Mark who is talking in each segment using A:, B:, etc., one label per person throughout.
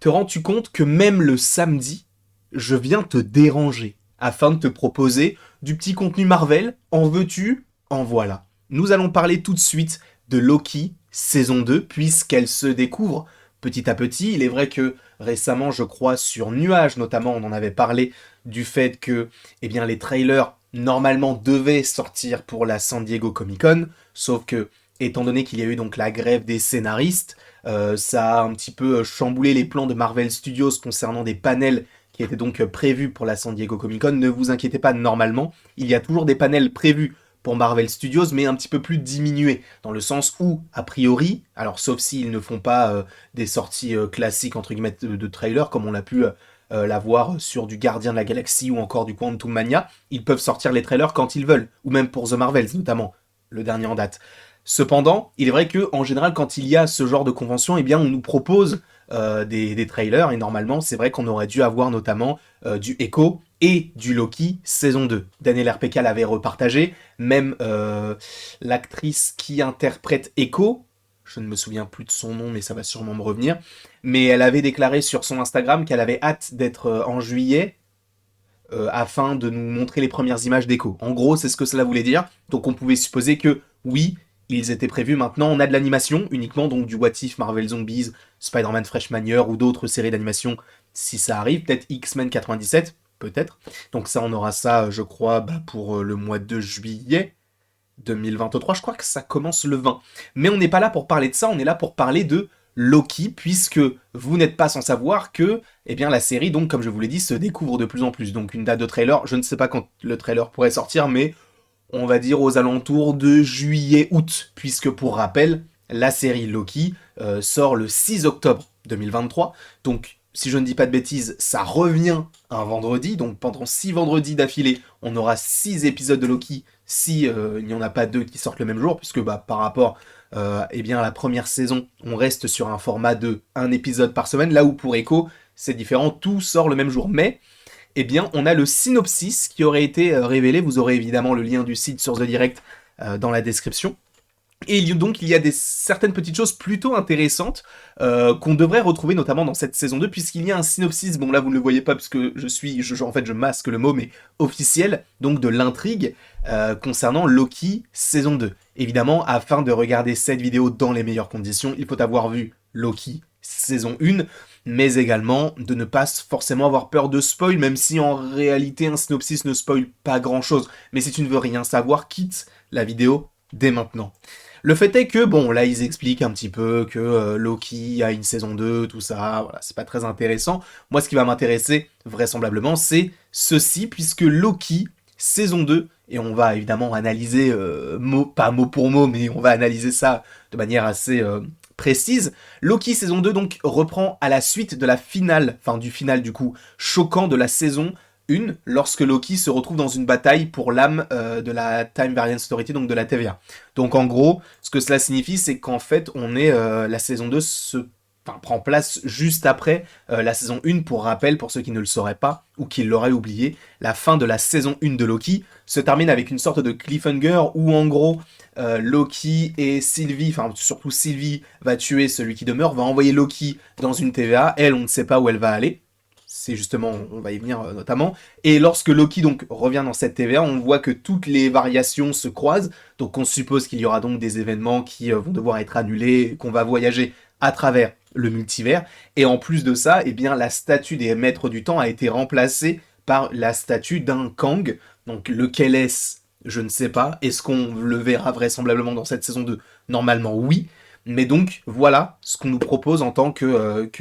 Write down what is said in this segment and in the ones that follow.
A: Te rends-tu compte que même le samedi, je viens te déranger afin de te proposer du petit contenu Marvel? En veux-tu? En voilà. Nous allons parler tout de suite de Loki saison 2 puisqu'elle se découvre petit à petit. Il est vrai que récemment, je crois, sur Nuage notamment, on en avait parlé du fait que eh bien, les trailers normalement devaient sortir pour la San Diego Comic Con, sauf que étant donné qu'il y a eu donc la grève des scénaristes, ça a un petit peu chamboulé les plans de Marvel Studios concernant des panels qui étaient donc prévus pour la San Diego Comic Con. Ne vous inquiétez pas, normalement, il y a toujours des panels prévus pour Marvel Studios, mais un petit peu plus diminués, dans le sens où, a priori, alors sauf s'ils ne font pas des sorties classiques, entre guillemets, de trailer, comme on l'a pu l'avoir sur du Gardien de la Galaxie ou encore du Quantum Mania, ils peuvent sortir les trailers quand ils veulent, ou même pour The Marvels, notamment, le dernier en date. Cependant, il est vrai que en général, quand il y a ce genre de convention, eh bien, on nous propose des trailers, et normalement, c'est vrai qu'on aurait dû avoir notamment du Echo et du Loki saison 2. Daniel RPK l'avait repartagé, même l'actrice qui interprète Echo, je ne me souviens plus de son nom, mais ça va sûrement me revenir, mais elle avait déclaré sur son Instagram qu'elle avait hâte d'être en juillet, afin de nous montrer les premières images d'Echo. En gros, c'est ce que cela voulait dire, donc on pouvait supposer que, oui, ils étaient prévus. Maintenant, on a de l'animation, uniquement, donc du What If, Marvel Zombies, Spider-Man Freshman Year, ou d'autres séries d'animation, si ça arrive, peut-être X-Men 97, peut-être. Donc ça, on aura ça, je crois, pour le mois de juillet 2023, je crois que ça commence le 20. Mais on n'est pas là pour parler de ça, on est là pour parler de Loki, puisque vous n'êtes pas sans savoir que eh bien, la série, donc comme je vous l'ai dit, se découvre de plus en plus. Donc une date de trailer, je ne sais pas quand le trailer pourrait sortir, mais on va dire aux alentours de juillet-août, puisque pour rappel, la série Loki sort le 6 octobre 2023, donc si je ne dis pas de bêtises, ça revient un vendredi, donc pendant 6 vendredis d'affilée, on aura 6 épisodes de Loki, si il n'y en a pas 2 qui sortent le même jour, puisque par rapport eh bien, à la première saison, on reste sur un format de 1 épisode par semaine, là où pour Echo, c'est différent, tout sort le même jour, mais eh bien, on a le synopsis qui aurait été révélé. Vous aurez évidemment le lien du site sur The Direct dans la description. Et donc, il y a certaines petites choses plutôt intéressantes qu'on devrait retrouver notamment dans cette saison 2, puisqu'il y a un synopsis, bon là vous ne le voyez pas parce que en fait je masque le mot, mais officiel, donc de l'intrigue concernant Loki saison 2. Évidemment, afin de regarder cette vidéo dans les meilleures conditions, il faut avoir vu Loki saison 1, mais également de ne pas forcément avoir peur de spoil, même si en réalité un synopsis ne spoil pas grand chose. Mais si tu ne veux rien savoir, quitte la vidéo dès maintenant. Le fait est que, bon, là, ils expliquent un petit peu que Loki a une saison 2, tout ça, voilà, c'est pas très intéressant. Moi, ce qui va m'intéresser, vraisemblablement, c'est ceci, puisque Loki, saison 2, et on va évidemment analyser, pas mot pour mot, mais on va analyser ça de manière assez précise. Loki, saison 2, donc, reprend à la suite de la finale, enfin, du final, du coup, choquant de la saison 1, lorsque Loki se retrouve dans une bataille pour l'âme de la Time Variance Authority, donc de la TVA. Donc en gros, ce que cela signifie, c'est qu'en fait, la saison 2 prend place juste après la saison 1, pour rappel, pour ceux qui ne le sauraient pas, ou qui l'auraient oublié, la fin de la saison 1 de Loki se termine avec une sorte de cliffhanger, où en gros, Loki et Sylvie, enfin surtout Sylvie, va tuer celui qui demeure, va envoyer Loki dans une TVA, elle, on ne sait pas où elle va aller, c'est justement, on va y venir notamment, et lorsque Loki donc revient dans cette TVA, on voit que toutes les variations se croisent, donc on suppose qu'il y aura donc des événements qui vont devoir être annulés, qu'on va voyager à travers le multivers, et en plus de ça, eh bien la statue des maîtres du temps a été remplacée par la statue d'un Kang, donc lequel est-ce, je ne sais pas, est-ce qu'on le verra vraisemblablement dans cette saison 2? Normalement oui, mais donc voilà ce qu'on nous propose en tant que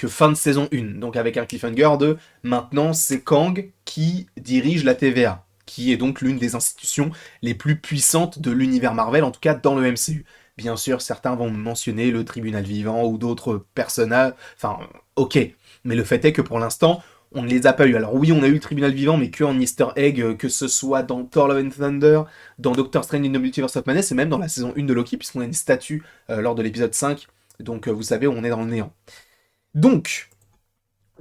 A: fin de saison 1, donc avec un cliffhanger de maintenant c'est Kang qui dirige la TVA, qui est donc l'une des institutions les plus puissantes de l'univers Marvel, en tout cas dans le MCU. Bien sûr, certains vont mentionner le Tribunal Vivant ou d'autres personnages, enfin, ok, mais le fait est que pour l'instant, on ne les a pas eu. Alors oui, on a eu le Tribunal Vivant, mais que en Easter Egg, que ce soit dans Thor Love and Thunder, dans Doctor Strange in the Multiverse of Madness, et même dans la saison 1 de Loki, puisqu'on a une statue lors de l'épisode 5, donc vous savez, on est dans le néant. Donc,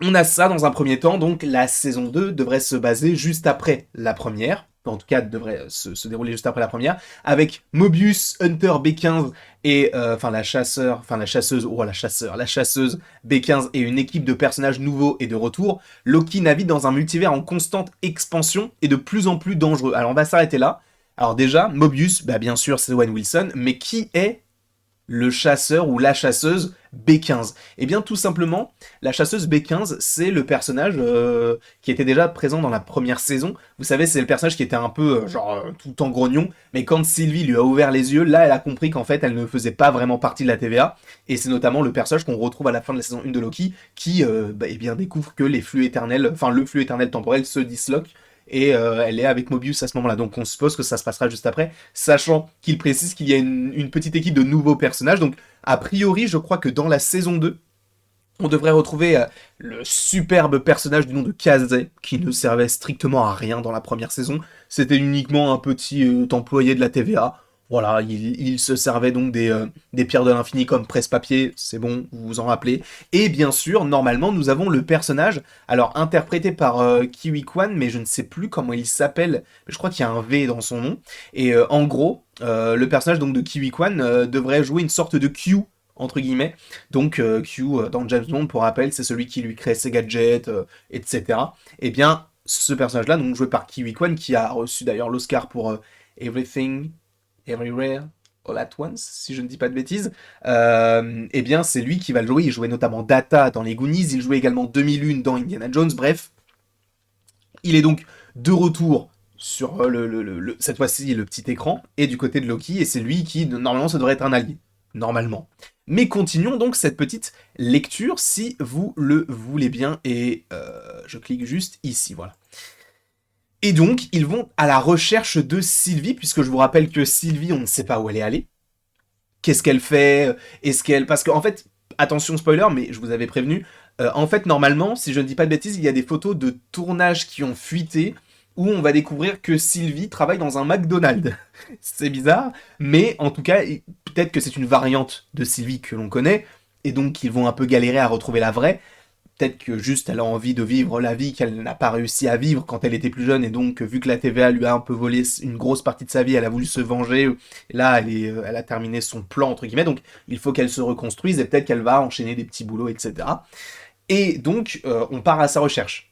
A: on a ça dans un premier temps, donc la saison 2 devrait se baser juste après la première, en tout cas devrait se dérouler juste après la première, avec Mobius, Hunter B15 et la chasseuse B15 et une équipe de personnages nouveaux et de retour. Loki navigue dans un multivers en constante expansion et de plus en plus dangereux. Alors on va s'arrêter là. Alors déjà, Mobius, bah bien sûr c'est Owen Wilson, mais qui est le chasseur ou la chasseuse B15? Eh bien tout simplement, la chasseuse B15, c'est le personnage qui était déjà présent dans la première saison. Vous savez, c'est le personnage qui était un peu tout en grognon, mais quand Sylvie lui a ouvert les yeux, là elle a compris qu'en fait elle ne faisait pas vraiment partie de la TVA, et c'est notamment le personnage qu'on retrouve à la fin de la saison 1 de Loki, qui découvre que les flux éternels, le flux éternel temporel se disloque, et elle est avec Mobius à ce moment-là. Donc on suppose que ça se passera juste après, sachant qu'il précise qu'il y a une petite équipe de nouveaux personnages. Donc a priori, je crois que dans la saison 2, on devrait retrouver le superbe personnage du nom de Kazé, qui ne servait strictement à rien dans la première saison. C'était uniquement un petit employé de la TVA. Voilà, il se servait donc des pierres de l'infini comme presse-papier, c'est bon, vous vous en rappelez. Et bien sûr, normalement, nous avons le personnage, alors interprété par Kiwi Kwan, mais je ne sais plus comment il s'appelle, mais je crois qu'il y a un V dans son nom. Et en gros, le personnage donc de Kiwi Kwan devrait jouer une sorte de Q, entre guillemets. Donc Q, dans James Bond, pour rappel, c'est celui qui lui crée ses gadgets, etc. Et bien, ce personnage-là, donc joué par Kiwi Kwan, qui a reçu d'ailleurs l'Oscar pour Everything... Everywhere, All at Once, si je ne dis pas de bêtises, eh bien c'est lui qui va le jouer. Il jouait notamment Data dans les Goonies, il jouait également 2001 dans Indiana Jones, bref. Il est donc de retour sur cette fois-ci le petit écran, et du côté de Loki, et c'est lui qui, normalement, ça devrait être un allié. Normalement. Mais continuons donc cette petite lecture, si vous le voulez bien, et je clique juste ici, voilà. Et donc, ils vont à la recherche de Sylvie, puisque je vous rappelle que Sylvie, on ne sait pas où elle est allée. Qu'est-ce qu'elle fait? Est-ce qu'elle... Parce qu'en fait, attention spoiler, mais je vous avais prévenu, en fait, normalement, si je ne dis pas de bêtises, il y a des photos de tournage qui ont fuité, où on va découvrir que Sylvie travaille dans un McDonald's. C'est bizarre, mais en tout cas, peut-être que c'est une variante de Sylvie que l'on connaît, et donc ils vont un peu galérer à retrouver la vraie. Peut-être que juste elle a envie de vivre la vie qu'elle n'a pas réussi à vivre quand elle était plus jeune, et donc vu que la TVA lui a un peu volé une grosse partie de sa vie, elle a voulu se venger, et là elle a terminé son plan entre guillemets, donc il faut qu'elle se reconstruise, et peut-être qu'elle va enchaîner des petits boulots, etc. Et donc on part à sa recherche.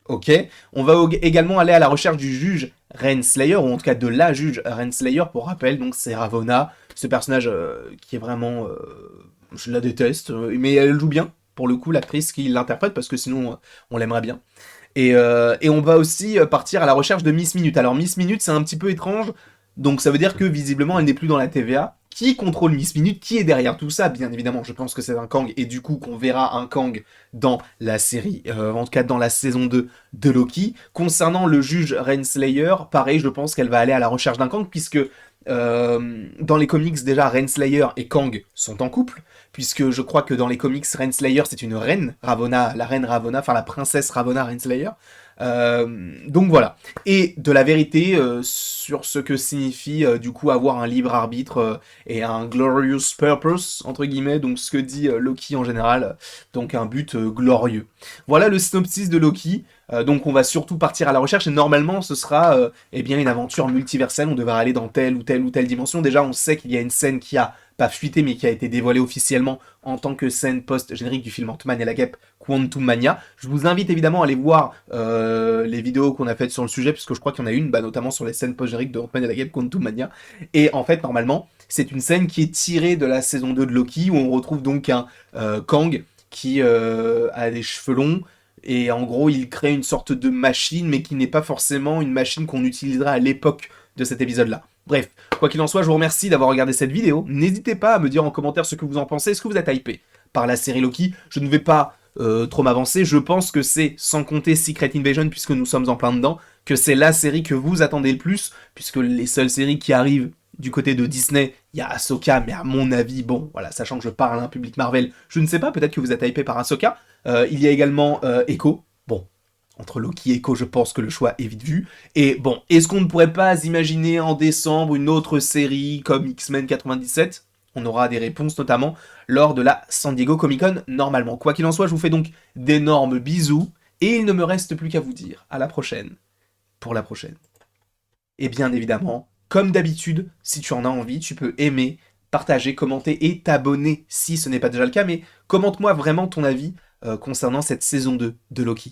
A: Ok, on va également aller à la recherche du juge Renslayer, ou en tout cas de la juge Renslayer, pour rappel, donc c'est Ravonna, ce personnage qui est vraiment... je la déteste, mais elle joue bien, pour le coup, l'actrice qui l'interprète, parce que sinon, on l'aimerait bien. Et on va aussi partir à la recherche de Miss Minute. Alors, Miss Minute, c'est un petit peu étrange, donc ça veut dire que, visiblement, elle n'est plus dans la TVA. Qui contrôle Miss Minute? Qui est derrière tout ça? Bien évidemment, je pense que c'est un Kang, et du coup, qu'on verra un Kang dans la série, en tout cas dans la saison 2 de Loki. Concernant le juge Renslayer, pareil, je pense qu'elle va aller à la recherche d'un Kang, puisque... dans les comics, déjà, Renslayer et Kang sont en couple, puisque je crois que dans les comics, Renslayer, c'est une reine, Ravonna, la reine Ravonna, enfin la princesse Ravonna Renslayer. Donc voilà. Et de la vérité sur ce que signifie du coup avoir un libre arbitre et un glorious purpose, entre guillemets, donc ce que dit Loki en général, donc un but glorieux. Voilà le synopsis de Loki. Donc on va surtout partir à la recherche, et normalement ce sera eh bien une aventure multiverselle. On devra aller dans telle ou telle ou telle dimension. Déjà on sait qu'il y a une scène qui a pas fuité mais qui a été dévoilée officiellement en tant que scène post-générique du film Ant-Man et la Guêpe, Quantum Mania. Je vous invite évidemment à aller voir les vidéos qu'on a faites sur le sujet, puisque je crois qu'il y en a une, notamment sur les scènes post-génériques de Ant-Man et la Guêpe, Quantum Mania. Et en fait normalement c'est une scène qui est tirée de la saison 2 de Loki, où on retrouve donc un Kang qui a des cheveux longs, et en gros, il crée une sorte de machine, mais qui n'est pas forcément une machine qu'on utilisera à l'époque de cet épisode-là. Bref, quoi qu'il en soit, je vous remercie d'avoir regardé cette vidéo. N'hésitez pas à me dire en commentaire ce que vous en pensez. Est-ce que vous êtes hypé par la série Loki? Je ne vais pas trop m'avancer. Je pense que c'est, sans compter Secret Invasion, puisque nous sommes en plein dedans, que c'est la série que vous attendez le plus, puisque les seules séries qui arrivent du côté de Disney, il y a Ahsoka, mais à mon avis, bon, voilà, sachant que je parle à un public Marvel, je ne sais pas, peut-être que vous êtes hypé par Ahsoka. Il y a également Echo. Bon, entre Loki et Echo, je pense que le choix est vite vu. Et bon, est-ce qu'on ne pourrait pas imaginer en décembre une autre série comme X-Men 97? On aura des réponses notamment lors de la San Diego Comic-Con normalement. Quoi qu'il en soit, je vous fais donc d'énormes bisous, et il ne me reste plus qu'à vous dire à la prochaine, pour la prochaine. Et bien évidemment, comme d'habitude, si tu en as envie, tu peux aimer, partager, commenter et t'abonner si ce n'est pas déjà le cas, mais commente-moi vraiment ton avis concernant cette saison 2 de Loki.